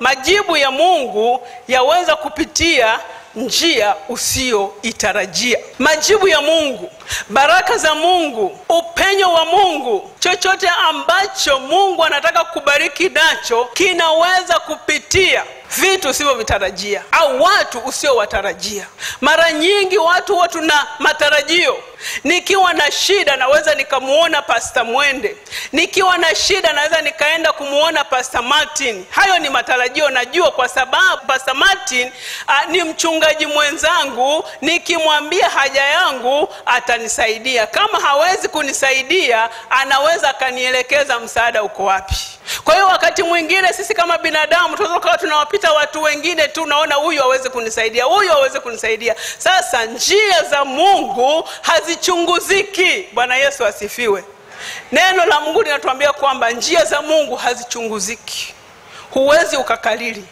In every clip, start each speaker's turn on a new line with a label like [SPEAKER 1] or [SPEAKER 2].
[SPEAKER 1] Majibu ya Mungu yaweza kupitia njia usioitarajia. Majibu ya Mungu, baraka za Mungu, upenyo wa Mungu, chochote ambacho Mungu anataka kubariki nacho kinaweza kupitia vitu usivyovitarajia au watu usiowatarajia. Mara nyingi watu huwa tuna matarajio. Nikiwa na shida naweza nikamuona Pastor Mwende. Nikiwa na shida naweza nikaenda kumuona Pastor Martin. Hayo ni matarajio, najua kwa sababu Pastor Martin ni mchungaji mwenzangu. Nikimwambia haja yangu atanisaidia. Kama hawezi kunisaidia, anaweza kanielekeza msaada uko wapi. Kwa hiyo wakati mwingine sisi kama binadamu tunaweza tunawapita watu wengine tu, naona huyu hawezi kunisaidia, huyu hawezi kunisaidia. Sasa njia za Mungu hazichunguziki. Bwana Yesu asifiwe. Neno la Mungu linatuambia kwamba njia za Mungu hazichunguziki. Huwezi ukakalili.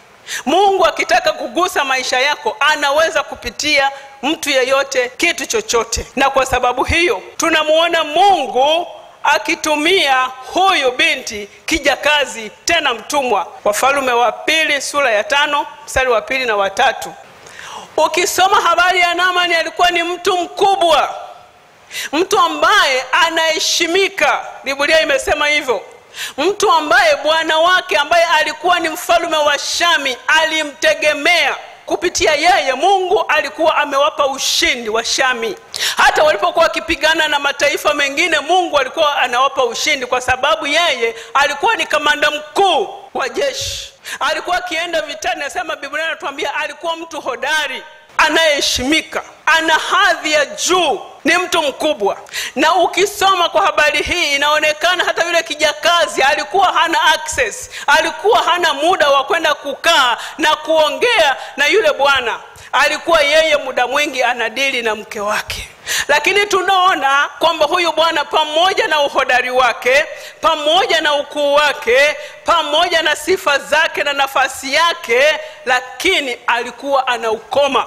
[SPEAKER 1] Mungu akitaka kugusa maisha yako anaweza kupitia mtu yeyote, kitu chochote. Na kwa sababu hiyo tunamuona Mungu akitumia huyu binti kijakazi, tena mtumwa. Wafalme wa pili sura ya 5 mstari wa 2 na wa 3. Ukisoma habari ya Naamani, alikuwa ni mtu mkubwa, mtu ambaye anaheshimika. Biblia imesema hivyo. Mtu ambaye bwana wake ambaye alikuwa ni mfalme wa Shami alimtegemea. Kupitia yeye Mungu alikuwa amewapa ushindi wa Shami. Hata walipokuwa wakipigana na mataifa mengine, Mungu alikuwa anawapa ushindi kwa sababu yeye alikuwa ni kamanda mkuu wa jeshi. Alikuwa akienda vitani, nasema Biblia inatuambia alikuwa mtu hodari, anayeheshimika, ana hadhi ya juu, ni mtu mkubwa. Na ukisoma kwa habari hii inaonekana hata yule kijakazi alikuwa hana access, alikuwa hana muda wa kwenda kukaa na kuongea na yule bwana. Alikuwa yeye muda mwingi anadili na mke wake. Lakini tunaona kwamba huyu bwana pamoja na uhodari wake, pamoja na ukuu wake, pamoja na sifa zake na nafasi yake, lakini alikuwa ana ukoma.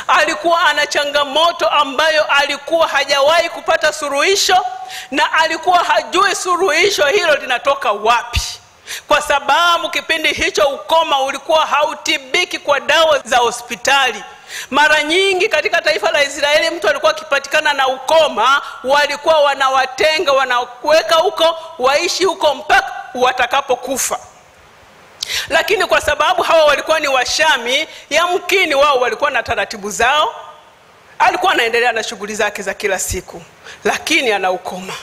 [SPEAKER 1] Alikuwa ana changamoto ambayo alikuwa hajawahi kupata suluhisho, na alikuwa hajui suluhisho hilo linatoka wapi. Kwa sababu kipindi hicho ukoma ulikuwa hautibiki kwa dawa za hospitali. Mara nyingi katika taifa la Israeli mtu alikuwa akipatikana na ukoma, walikuwa wanawatenga, wanaweka huko, waishi huko mpaka watakapokufa. Lakini kwa sababu hawa walikuwa ni Washami, yamkini wao walikuwa na taratibu zao. Alikuwa anaendelea na shughuli zake za kila siku, lakini ana ukoma.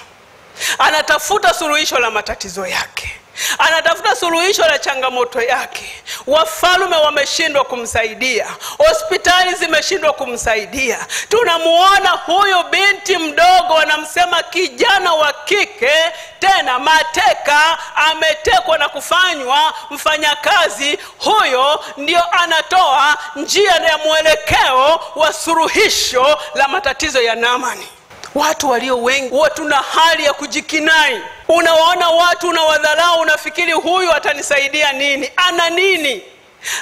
[SPEAKER 1] Anatafuta suluhisho la matatizo yake, anatafuta suluhisho la changamoto yake. Wafalme wameshindwa kumsaidia, hospitali zimeshindwa kumsaidia. Tunamuona huyu binti mdogo, wanamsema kijana wa kike, tena mateka, ametekwa na kufanywa mfanyakazi. Huyo ndio anatoa njia ya mwelekeo wa suluhisho la matatizo ya Naamani. Watu walio wengi watu na hali ya kujikinai. Unawaona watu unawadharau, unafikiri huyu atanisaidia nini? Ana nini?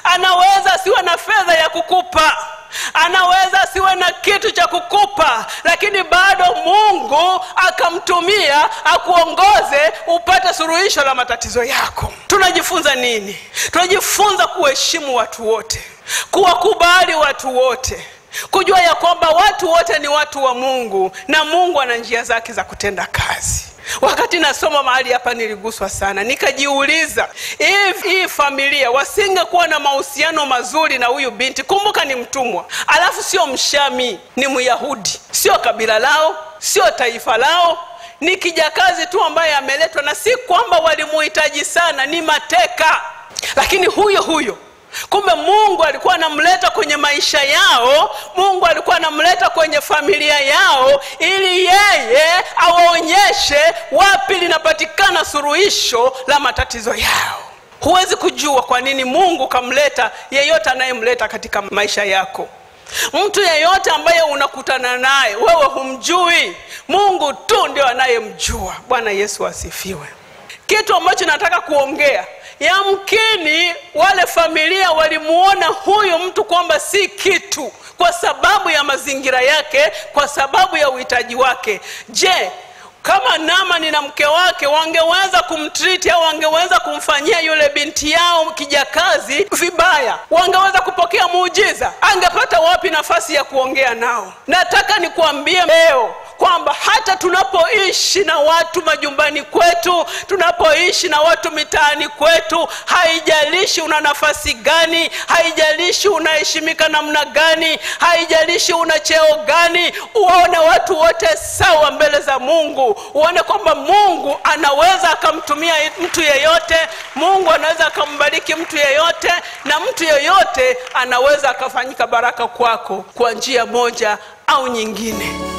[SPEAKER 1] Anaweza siwe na fedha ya kukupa, anaweza siwe na kitu cha kukupa, lakini bado Mungu akamtumia akuongoze upate suluhisho la matatizo yako. Tunajifunza nini? Tunajifunza kuheshimu watu wote, kuwakubali watu wote, kujua ya kwamba watu wote ni watu wa Mungu na Mungu ana njia zake za kutenda kazi. Wakati nasoma mahali hapa niliguswa sana, nikajiuliza hii familia wasingekuwa na mahusiano mazuri na huyu binti. Kumbuka ni mtumwa, alafu sio Mshami, ni Myahudi, sio kabila lao, sio taifa lao, ni kijakazi tu ambaye ameletwa, na si kwamba walimuhitaji sana, ni mateka. Lakini huyo kumbe Mungu alikuwa anamleta kwenye maisha yao, Mungu alikuwa anamleta kwenye familia yao ili yeye awaonyeshe wapi linapatikana suluhisho la matatizo yao. Huwezi kujua kwa nini Mungu kamleta yeyote anayemleta katika maisha yako. Mtu yeyote ambaye unakutana naye wewe humjui, Mungu tu ndio anayemjua. Bwana Yesu asifiwe. Kitu ambacho nataka kuongea, yamkini wale familia walimuona huyu mtu kwamba si kitu kwa sababu ya mazingira yake, kwa sababu ya uhitaji wake. Je, Kama Naamani na mke wake wangeweza kumtreat au wangeweza kumfanyia yule binti yao kijakazi vibaya, wangeweza kupokea muujiza. Angepata wapi nafasi ya kuongea nao? Nataka nikuambie leo kwamba hata tunapoishi na watu majumbani kwetu, tunapoishi na watu mitaani kwetu, haijalishi una nafasi gani, haijalishi unaheshimika namna gani, haijalishi una cheo gani, uone watu wote sawa mbele za Mungu. Uone kwamba Mungu anaweza akamtumia mtu yeyote, Mungu anaweza akambariki mtu yeyote, na mtu yeyote anaweza akafanyika baraka kwako kwa njia moja au nyingine.